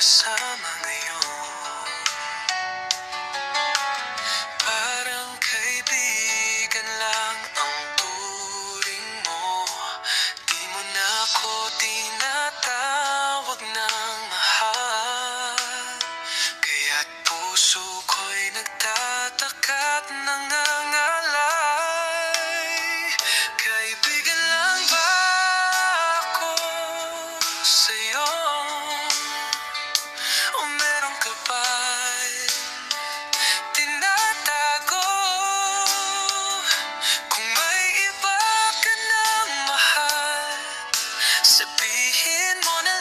kasama ngayon. Parang kaibigan lang ang turing mo. Di mo na ako tinatawag ng mahal. Kaya't puso ko'y nagtataka't nangangalay. Kaibigan lang ba ako sa'yo? O meron ka ba'y tinatago? Kung may iba ka ng mahal, sabihin mo na